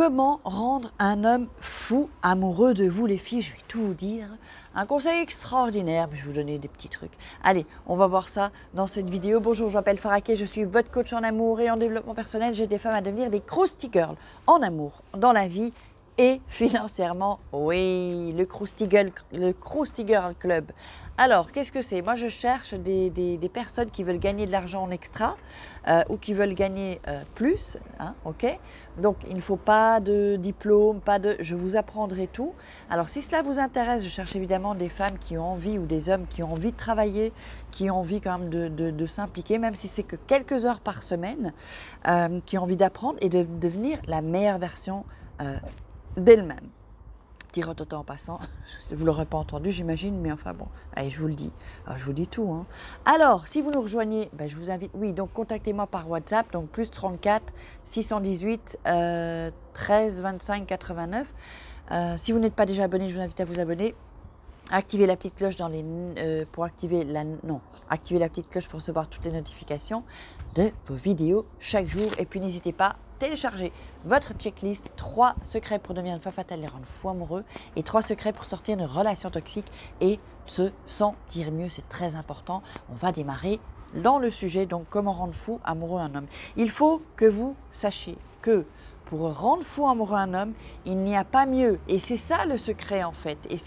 Comment rendre un homme fou amoureux de vous les filles? Je vais tout vous dire. Un conseil extraordinaire, mais je vais vous donner des petits trucs. Allez, on va voir ça dans cette vidéo. Bonjour, je m'appelle Faraké, je suis votre coach en amour et en développement personnel. J'aide des femmes à devenir des Krusty Girls en amour, dans la vie et financièrement. Oui, le Krusty Girl Club. Alors, qu'est-ce que c'est? Moi, je cherche des personnes qui veulent gagner de l'argent en extra ou qui veulent gagner plus, hein, ok? Donc, il ne faut pas de diplôme, je vous apprendrai tout. Alors, si cela vous intéresse, je cherche évidemment des femmes qui ont envie ou des hommes qui ont envie de travailler, qui ont envie quand même de s'impliquer, même si c'est que quelques heures par semaine, qui ont envie d'apprendre et de devenir la meilleure version d'elle-même. Petit rototo en passant, vous ne l'aurez pas entendu j'imagine, mais enfin bon, allez, je vous le dis. Alors, je vous dis tout. Hein. Alors, si vous nous rejoignez, ben, je vous invite, oui, donc contactez-moi par WhatsApp, donc plus 34 618 13 25 89. Si vous n'êtes pas déjà abonné, je vous invite à vous abonner. Activez la petite cloche pour activer la petite cloche pour recevoir toutes les notifications de vos vidéos chaque jour. Et puis n'hésitez pas, téléchargez votre checklist 3 secrets pour devenir une femme fatale et rendre fou amoureux et 3 secrets pour sortir d'une relation toxique et se sentir mieux. C'est très important. On va démarrer dans le sujet, donc comment rendre fou amoureux un homme. Il faut que vous sachiez que pour rendre fou amoureux un homme, il n'y a pas mieux. Et c'est ça le secret en fait. Et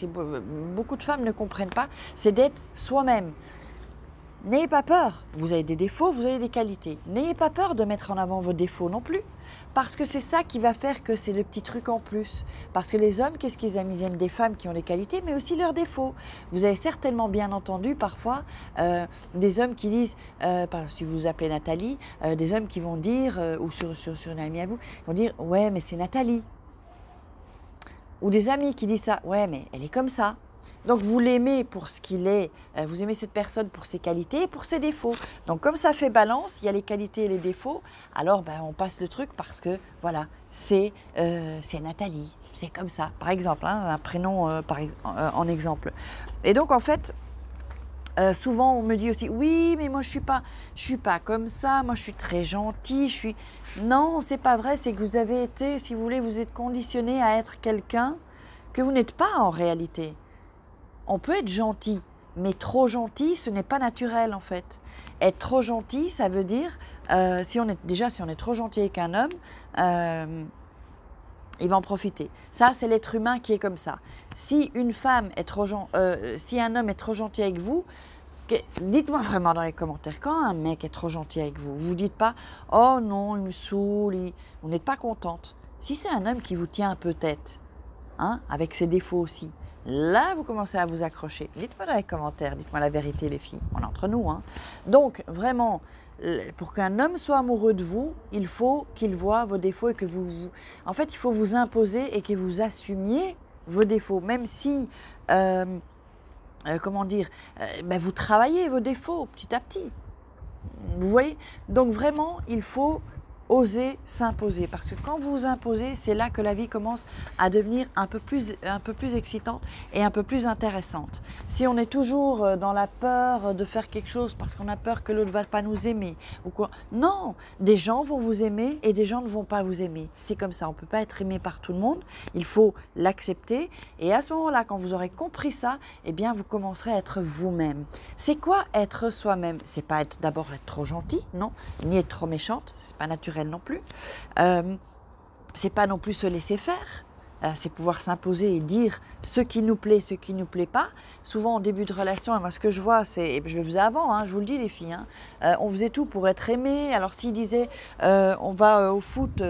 beaucoup de femmes ne comprennent pas, c'est d'être soi-même. N'ayez pas peur, vous avez des défauts, vous avez des qualités. N'ayez pas peur de mettre en avant vos défauts non plus, parce que c'est ça qui va faire que c'est le petit truc en plus. Parce que les hommes, qu'est-ce qu'ils aiment? Ils aiment des femmes qui ont des qualités, mais aussi leurs défauts. Vous avez certainement bien entendu parfois des hommes qui disent, si vous vous appelez Nathalie, des hommes qui vont dire, ou sur une amie à vous, ils vont dire « ouais, mais c'est Nathalie ». Ou des amis qui disent ça « ouais, mais elle est comme ça ». Donc, vous l'aimez pour ce qu'il est, vous aimez cette personne pour ses qualités et pour ses défauts. Donc, comme ça fait balance, il y a les qualités et les défauts, alors ben, on passe le truc parce que, voilà, c'est Nathalie, c'est comme ça. Par exemple, hein, un prénom en exemple. Et donc, en fait, souvent, on me dit aussi, oui, mais moi, je suis pas comme ça, moi, je suis très gentille, Non, c'est pas vrai, c'est que vous avez été, si vous voulez, vous êtes conditionné à être quelqu'un que vous n'êtes pas en réalité. On peut être gentil, mais trop gentil, ce n'est pas naturel en fait. Être trop gentil, ça veut dire, si on est trop gentil avec un homme, il va en profiter. Ça, c'est l'être humain qui est comme ça. Si si un homme est trop gentil avec vous, dites-moi vraiment dans les commentaires, quand un mec est trop gentil avec vous, vous ne dites pas « oh non, il me saoule », vous n'êtes pas contente. Si c'est un homme qui vous tient un peu tête, hein, avec ses défauts aussi, là, vous commencez à vous accrocher. Dites-moi dans les commentaires, dites-moi la vérité les filles, on est entre nous. Hein. Donc, vraiment, pour qu'un homme soit amoureux de vous, il faut qu'il voie vos défauts et que en fait, il faut vous imposer et que vous assumiez vos défauts. Même si, vous travaillez vos défauts petit à petit. Vous voyez? Donc, vraiment, il faut oser s'imposer, parce que quand vous vous imposez, c'est là que la vie commence à devenir un peu plus excitante et un peu plus intéressante. Si on est toujours dans la peur de faire quelque chose parce qu'on a peur que l'autre ne va pas nous aimer ou quoi, non, des gens vont vous aimer et des gens ne vont pas vous aimer. C'est comme ça, on ne peut pas être aimé par tout le monde, il faut l'accepter et à ce moment-là, quand vous aurez compris ça, eh bien vous commencerez à être vous-même. C'est quoi être soi-même? C'est pas d'abord être trop gentil, non, ni être trop méchante, c'est pas naturel non plus. C'est pas non plus se laisser faire. C'est pouvoir s'imposer et dire ce qui nous plaît, ce qui ne nous plaît pas. Souvent, au début de relation, moi, ce que je vois, et je le faisais avant, hein, je vous le dis les filles, hein, on faisait tout pour être aimé. Alors s'ils disaient on va au foot,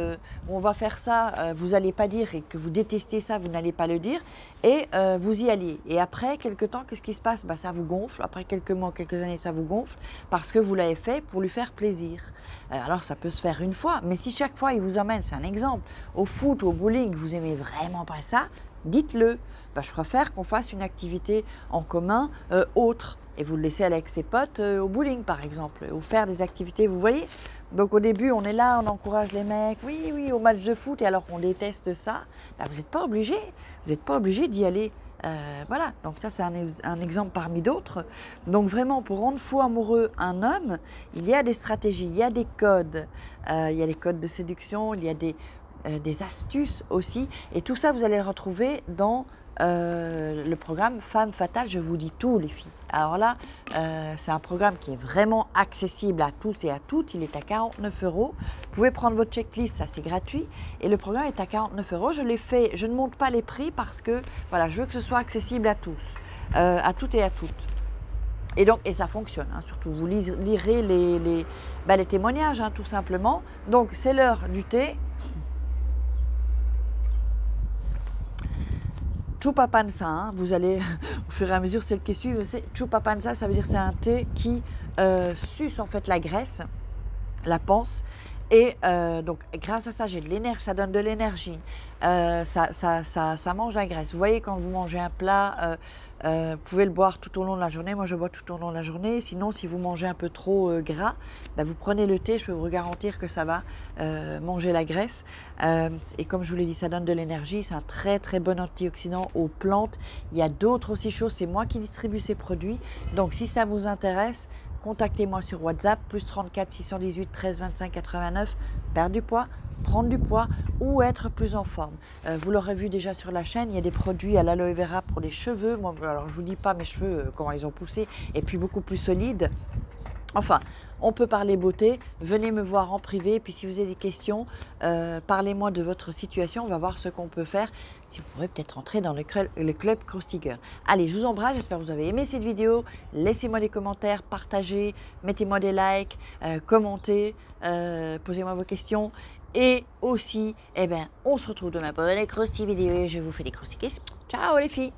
on va faire ça, vous n'allez pas dire, et que vous détestez ça, vous n'allez pas le dire, et vous y alliez. Et après quelques temps, qu'est-ce qui se passe? Ça vous gonfle. Après quelques mois, quelques années, ça vous gonfle parce que vous l'avez fait pour lui faire plaisir. Alors ça peut se faire une fois, mais si chaque fois il vous emmène, c'est un exemple, au foot ou au bowling, vous aimez vraiment pas ça, dites-le. Je préfère qu'on fasse une activité en commun autre. Et vous le laissez aller avec ses potes au bowling par exemple, ou faire des activités, vous voyez. Donc au début, on est là, on encourage les mecs, oui, au match de foot, et alors qu'on déteste ça, vous n'êtes pas obligé d'y aller. Voilà, donc ça c'est un exemple parmi d'autres. Donc vraiment, pour rendre fou amoureux un homme, il y a des stratégies, il y a des codes. Il y a des codes de séduction, il y a des astuces aussi. Et tout ça, vous allez le retrouver dans le programme Femme Fatale. Je vous dis tout, les filles. Alors là, c'est un programme qui est vraiment accessible à tous et à toutes. Il est à 49 €. Vous pouvez prendre votre checklist, ça c'est gratuit. Et le programme est à 49 €. Je ne monte pas les prix parce que voilà, je veux que ce soit accessible à tous, à toutes et à toutes. Et ça fonctionne, hein, surtout. Vous lirez les témoignages, hein, tout simplement. Donc, c'est l'heure du thé. Chupapansa, hein, vous allez, au fur et à mesure, celles qui suivent, c'est Chupapansa, ça veut dire c'est un thé qui suce en fait la graisse, la panse. Et donc, grâce à ça, j'ai de l'énergie, ça donne de l'énergie, ça mange la graisse. Vous voyez, quand vous mangez un plat, vous pouvez le boire tout au long de la journée. Moi, je bois tout au long de la journée. Sinon, si vous mangez un peu trop gras, ben, vous prenez le thé, je peux vous garantir que ça va manger la graisse. Et comme je vous l'ai dit, ça donne de l'énergie. C'est un très, très bon antioxydant aux plantes. Il y a d'autres aussi choses. C'est moi qui distribue ces produits. Donc, si ça vous intéresse, contactez-moi sur WhatsApp, plus 34 618 13 25 89, perdre du poids, prendre du poids ou être plus en forme. Vous l'aurez vu déjà sur la chaîne, il y a des produits à l'aloe vera pour les cheveux. Moi, alors je ne vous dis pas mes cheveux, comment ils ont poussé, et puis beaucoup plus solides. Enfin, on peut parler beauté, venez me voir en privé, puis si vous avez des questions, parlez-moi de votre situation, on va voir ce qu'on peut faire, si vous pourrez peut-être entrer dans le club Crostiger. Allez, je vous embrasse, j'espère que vous avez aimé cette vidéo, laissez-moi des commentaires, partagez, mettez-moi des likes, commentez, posez-moi vos questions, et aussi, eh ben, on se retrouve demain pour une crosti vidéo et je vous fais des croustilles. Ciao les filles!